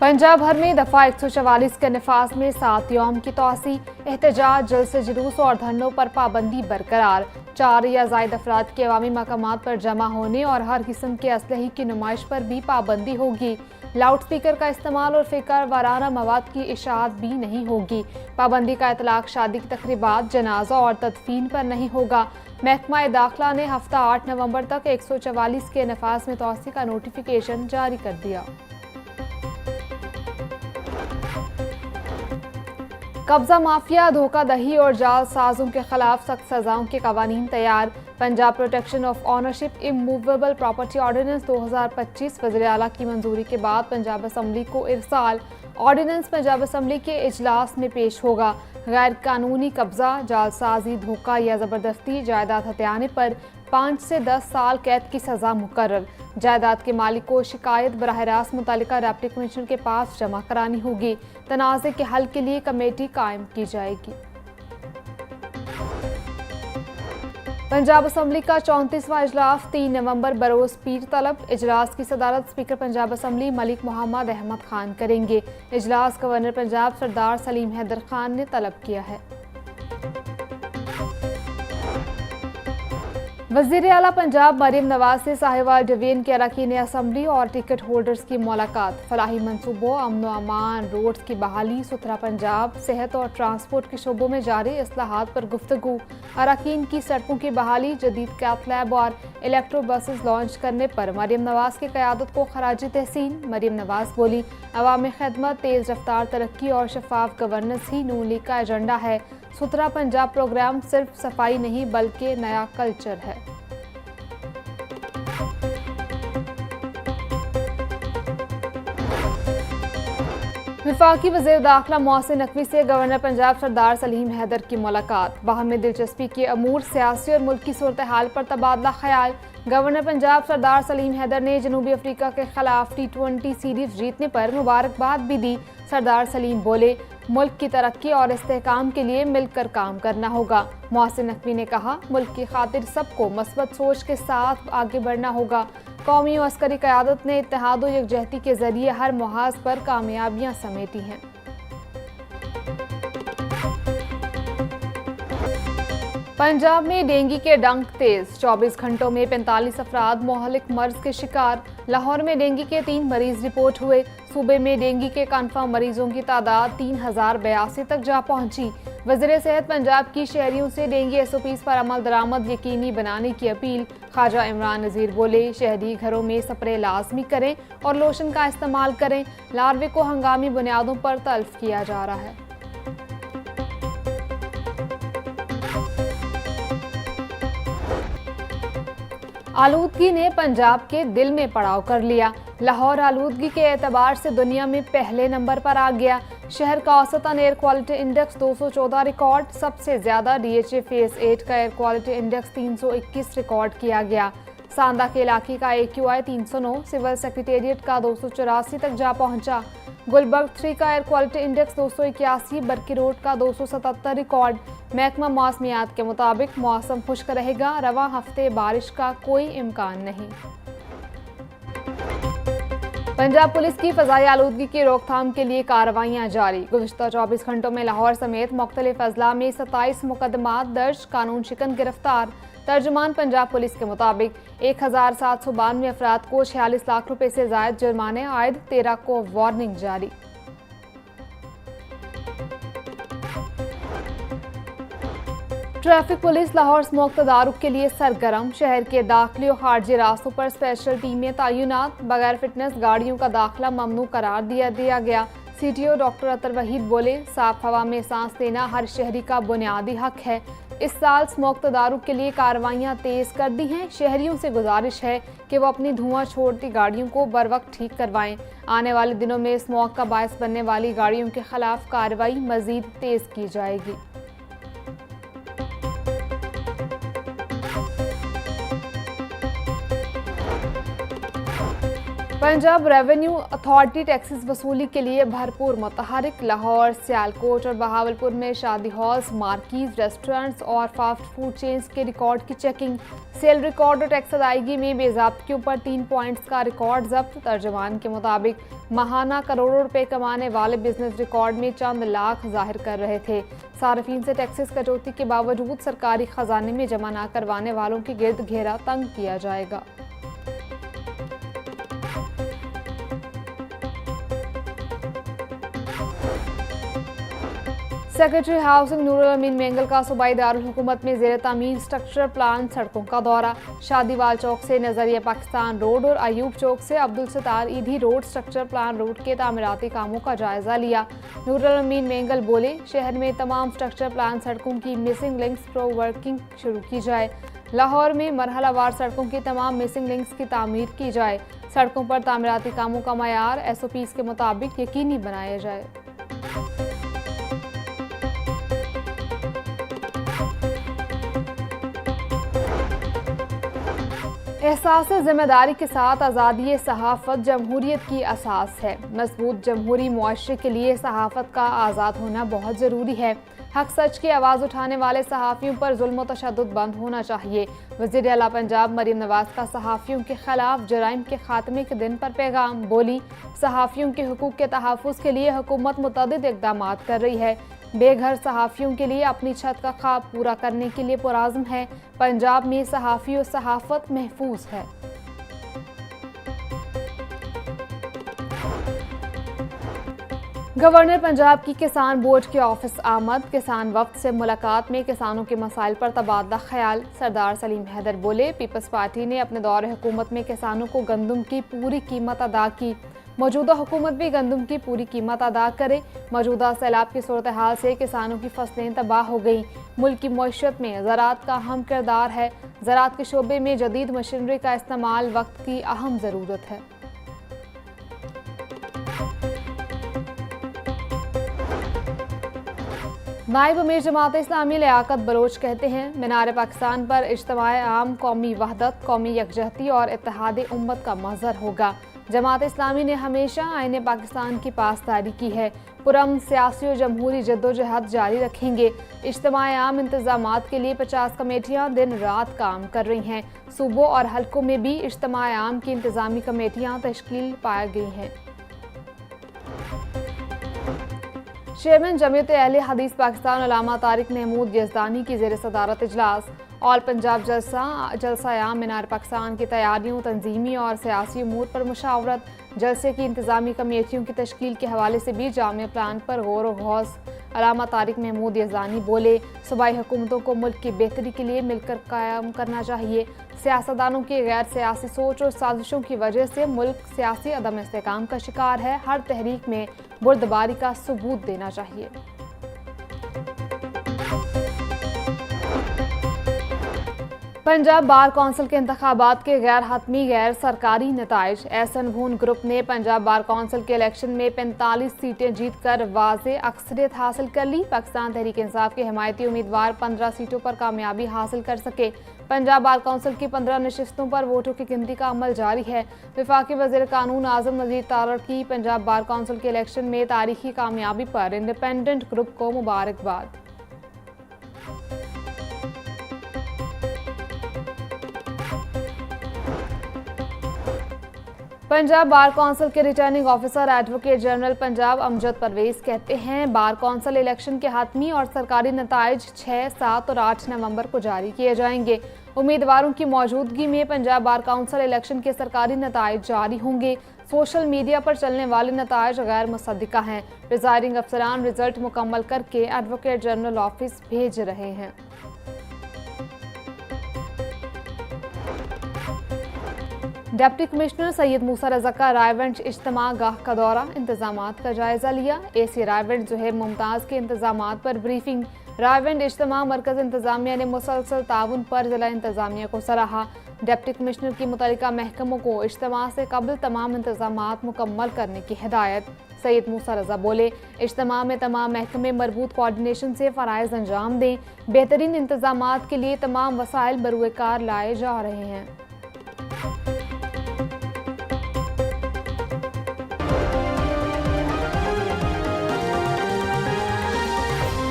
पंजाब भर में दफा 144 के नफाज में 7 यौम की तोसी, एहतजाज, जलसे जुलूस और धरनों पर पाबंदी बरकरार। 4 या ज़ायद अफराद के अवामी मकामात पर जमा होने और हर किस्म के असलहे की नुमाइश पर भी पाबंदी होगी। लाउड स्पीकर का इस्तेमाल और फिकर वाराना मवाद की इशाअत भी नहीं होगी। पाबंदी का इतलाक शादी की तकरीबात, जनाजा और तदफीन पर नहीं होगा। महकमा दाखिला ने हफ्ता 8 नवंबर तक 144 के नफाज में तोसी का नोटिफिकेशन जारी कर दिया। कब्जा माफिया, धोखाधड़ी और जालसाजों के खिलाफ सख्त सजाओं के कवानीन तैयार। Punjab protection of ownership immovable property ordinance 2025 वज़ीर आला की मंजूरी के बाद पंजाब असम्बली को इरसाल। ऑर्डिनेंस पंजाब असम्बली के इजलास में पेश होगा। गैर कानूनी कब्जा, जालसाजी, धोखा या ज़बरदस्ती जायदाद हथियाने पर 5 से 10 साल कैद की सज़ा मुकर्रर। जायदाद के मालिक को शिकायत बराह रास्त मुतल्लिका डिप्टी कमिश्नर के पास जमा करानी होगी। तनाज़े के हल के लिए कमेटी कायम की जाएगी। पंजाब असम्बली का 34वां इजलास 3 नवंबर बरोज़ पीर तलब। इजलास की सदारत स्पीकर पंजाब असम्बली मलिक मोहम्मद अहमद खान करेंगे। इजलास गवर्नर पंजाब सरदार सलीम हैदर खान ने तलब किया है। वज़ीर आला पंजाब मरीम नवाज से साहिवाल डिवीजन के अरकान असम्बली और टिकट होल्डर्स की मुलाकात। फलाही मनसूबों, अमन व अमान, रोड्स की बहाली, सुथरा पंजाब, सेहत और ट्रांसपोर्ट के शोबों में जारी इस्लाहात पर गुफ्तगू। अरकान की सड़कों की बहाली, जदीद कैथ लैब और इलेक्ट्रो बसेस लॉन्च करने पर मरीम नवाज की क़यादत को खराज तहसीन। मरीम नवाज बोली, अवामी खिदमत, तेज़ रफ्तार तरक्की और शफाफ गवर्नेंस ही नून लीग का एजेंडा है। सुथरा पंजाब प्रोग्राम सिर्फ सफाई नहीं बल्कि नया कल्चर है। वफाकी वज़ीर दाखिला मोहसिन नकवी से गवर्नर पंजाब सरदार सलीम हैदर की मुलाकात। बाहमी दिलचस्पी के अमूर, सियासी और मुल्की सूरत हाल पर तबादला ख्याल। गवर्नर पंजाब सरदार सलीम हैदर ने जनूबी अफ्रीका के खिलाफ T20 सीरीज जीतने पर मुबारकबाद भी दी। सरदार सलीम बोले, मुल्क की तरक्की और इस्तेहकाम के लिए मिलकर काम करना होगा। मोहसिन नकवी ने कहा, मुल्क की खातिर सबको मस्बत सोच के साथ आगे बढ़ना होगा। कौमी और अस्करी क़यादत ने इत्तेहाद और यकजहती के जरिए हर मुहाज पर कामयाबियां समेटी हैं। पंजाब में डेंगू के डंक तेज, 24 घंटों में 45 अफराद मोहलिक मर्ज के शिकार। लाहौर में डेंगू के 3 मरीज रिपोर्ट हुए। सूबे में डेंगू के कन्फर्म मरीजों की तादाद 3082 तक जा पहुंची। वज़ीर सेहत पंजाब की शहरियों से डेंगू SOPs पर अमल दरामद यकीनी बनाने की अपील। ख्वाजा इमरान नज़ीर बोले, शहरी घरों में स्प्रे लाजमी करें और लोशन का इस्तेमाल करें। लार्वे को हंगामी बुनियादों पर तल्फ किया जा रहा है। आलूदगी ने पंजाब के दिल में पड़ाव कर लिया। लाहौर आलूदगी के एतबार से दुनिया में पहले नंबर पर आ गया। शहर का औसतन एयर क्वालिटी इंडेक्स 214 रिकॉर्ड, सबसे ज्यादा DHA फेज 8 का एयर क्वालिटी इंडेक्स 321 रिकॉर्ड किया गया। सांदा के इलाके का AQI 309, सिविल सेक्रेटेरिएट का 284 तक जा पहुंचा। गुलबर्ग 3 का एयर क्वालिटी इंडेक्स 281, बरकी रोड का 277 रिकॉर्ड। महकमा मौसमियात के मुताबिक मौसम खुश्क रहेगा, रवा हफ्ते बारिश का कोई इम्कान नहीं। पंजाब पुलिस की फ़ज़ाई आलूदगी की रोकथाम के लिए कार्रवाइयाँ जारी। गुज़िश्ता 24 घंटों में लाहौर समेत मुख्तलिफ अजला में 27 मुकदमात दर्ज, कानून शिकन गिरफ्तार। तर्जुमान पंजाब पुलिस के मुताबिक 1792 अफराद को 46 लाख रुपए से ज़ायद जुर्माने आयद, 13 को वार्निंग जारी। ट्रैफिक पुलिस लाहौर स्मोक तदारुक के लिए सरगर्म। शहर के दाखिली और खारजी रास्तों पर स्पेशल टीमें तैनात। बगैर फिटनेस गाड़ियों का दाखिला ममनू करार दिया गया। CTO डॉक्टर अतर वहीद बोले, साफ हवा में सांस लेना हर शहरी का बुनियादी हक है। इस साल स्मोक तदारुक के लिए कार्रवाइयाँ तेज कर दी हैं। शहरियों से गुजारिश है कि वो अपनी धुआं छोड़ती गाड़ियों को बर वक्त ठीक करवाएं। आने वाले दिनों में स्मोक का बायस बनने वाली गाड़ियों के खिलाफ कार्रवाई मजीद तेज की जाएगी। पंजाब रेवेन्यू अथॉरिटी टैक्सेस वसूली के लिए भरपूर मुतहरिक। लाहौर, सियालकोट और बहावलपुर में शादी हॉल्स, मार्कीज, रेस्टोरेंट्स और फास्ट फूड चेन्स के रिकॉर्ड की चेकिंग। सेल रिकॉर्ड और टैक्स अदायगी में बेज़ाब्तियों पर 3 पॉइंट्स का रिकॉर्ड जब्त। तर्जुमान के मुताबिक माहाना करोड़ों रुपए कमाने वाले बिजनेस रिकॉर्ड में चंद लाख जाहिर कर रहे थे। सार्फिन से टैक्सेस कटौती के बावजूद सरकारी खजाने में जमा न करवाने वालों के गिर्द घेरा तंग किया जाएगा। सेक्रेटरी हाउसिंग नूरुल अमीन मेंगल का सूबाई दारुल हुकूमत में ज़ेर तामीर स्ट्रक्चर प्लान सड़कों का दौरा। शादीवाल चौक से नजरिया पाकिस्तान रोड और अयूब चौक से अब्दुल सत्तार ईदी रोड स्ट्रक्चर प्लान रोड के तामीराती कामों का जायजा लिया। नूरुल अमीन मेंगल बोले, शहर में तमाम स्ट्रक्चर प्लान सड़कों की मिसिंग लिंक्स प्रो वर्किंग शुरू की जाए। लाहौर में मरहलावार सड़कों की तमाम मिसिंग लिंक्स की तामीर की जाए। सड़कों पर तामीराती कामों का मयार SOPs के मुताबिक यकीनी बनाया जाए। एहसास जिम्मेदारी के साथ आज़ादी सहाफ़त जमहूरियत की असास है। मजबूत जमहूरी मुआशरे के लिए सहाफ़त का आज़ाद होना बहुत ज़रूरी है। हक सच की आवाज़ उठाने वाले सहाफ़ियों पर जुल्म व तशद्दुद बंद होना चाहिए। वज़ीर आला पंजाब मरीम नवाज़ का सहाफ़ियों के खिलाफ जराइम के खात्मे के दिन पर पैगाम। बोली, सहाफ़ियों के हुकूक के तहफ़्फ़ुज़ के लिए हुकूमत मुतअद्दिद इक़दामात कर रही है। बेघर सहाफ़ियों के लिए अपनी छत का ख्वाब पूरा करने के लिए पुरआज़्म है। पंजाब में सहाफ़ी और सहाफ़त महफूज है। गवर्नर पंजाब की किसान बोर्ड के ऑफिस आमद। किसान वफ्द से मुलाकात में किसानों के मसाइल पर तबादला ख्याल। सरदार सलीम हैदर बोले, पीपल्स पार्टी ने अपने दौरे हुकूमत में किसानों को गंदम की पूरी कीमत अदा की। मौजूदा हुकूमत भी गंदम की पूरी कीमत अदा करे। मौजूदा सैलाब की सूरत हाल से किसानों की फसलें तबाह हो गई। मुल्क की मईशत में ज़राअत का अहम किरदार है। ज़राअत के शोबे में जदीद मशीनरी का इस्तेमाल वक्त की अहम ज़रूरत है। नायब अमीर जमात इस्लामी लियाकत बलोच कहते हैं, मीनार पाकिस्तान पर इज्तिमाए आम कौमी वहदत, कौमी यकजहती और इत्तेहाद उम्मत का मज़हर होगा। जमात इस्लामी ने हमेशा आईने पाकिस्तान की पासदारी की है। पुरअमन सियासी और जमहूरी जद्दोजहद जारी रखेंगे। इज्तिमाए आम इंतजामात के लिए 50 कमेटियाँ दिन रात काम कर रही हैं। सूबों और हल्कों में भी इज्तिमाए आम की इंतजामी कमेटियाँ तश्कील पाई गई हैं। चेयरमैन जमीयत अहले हदीस पाकिस्तान उलामा तारिक महमूद यज़दानी की ज़ेर सदारत इजलास। ऑल पंजाब जलसा मीनार पाकिस्तान की तैयारियों, तंजीमी और सियासी उमूर पर मुशावरत। जलसे की इंतजामी कमेटियों की तश्कील के हवाले से भी जामिया प्लान पर गौर व गौस। उलामा तारिक महमूद यज़दानी बोले, सूबाई हुकूमतों को मुल्क की बेहतरी के लिए मिलकर कायम करना चाहिए। सियासतदानों की गैर सियासी सोच और साजिशों की वजह से मुल्क सियासी अदम इस्तेहकाम का शिकार है। हर तहरीक में बुर्दबारी का सबूत देना चाहिए। पंजाब बार कौंसिल के इंतखाबात के गैर हतमी गैर सरकारी नताइज। एहसन भून ग्रुप ने पंजाब बार कौंसिल के इलेक्शन में 45 सीटें जीतकर वाज़े अक्सरियत हासिल कर ली। पाकिस्तान तहरीक इंसाफ के हिमायती उम्मीदवार 15 सीटों पर कामयाबी हासिल कर सके। पंजाब बार कौंसिल की 15 नशिस्तों पर वोटों की गिनती का अमल जारी है। वफाकी वज़ीर कानून आज़म नज़ीर तारड़ की पंजाब बार कौंसिल के इलेक्शन में तारीखी कामयाबी पर इंडिपेंडेंट ग्रुप को मुबारकबाद। पंजाब बार कौंसिल के returning officer advocate general Punjab Amjad Parvez कहते हैं, बार कौंसिल इलेक्शन के हातमी और सरकारी नताइज 6, 7 और 8 नवंबर को जारी किए जाएंगे। उम्मीदवारों की मौजूदगी में पंजाब बार कौंसिल इलेक्शन के सरकारी नताइज जारी होंगे। सोशल मीडिया पर चलने वाले नताइज गैर मुसद्दिका हैं। प्रिजाइडिंग अफसरान रिजल्ट मुकम्मल करके एडवोकेट जनरल ऑफिस भेज रहे हैं। डिप्टी कमिश्नर सैयद मूसा रजा का रायगंज इज्तिमा गाह का दौरा, इंतजामात का जायजा लिया। AC रायगंज ज़ुहैब मुमताज़ के इंतजामात पर ब्रीफिंग। रायगंज इज्तिमा मरकज़ इंतजामिया ने मुसलसल ताउन पर जिला इंतजामिया को सराहा। डिप्टी कमिश्नर की मुतल्लिका महकमों को इज्तिमा से कबल तमाम इंतजामात मुकम्मल करने की हिदायत। सैयद मूसा रजा बोले, इज्तिमा में तमाम महकमे मरबूत कोऑर्डिनेशन से फ़राइज़ अंजाम दें। बेहतरीन इंतजामात के लिए तमाम वसाइल बरूए कार लाए जा रहे हैं।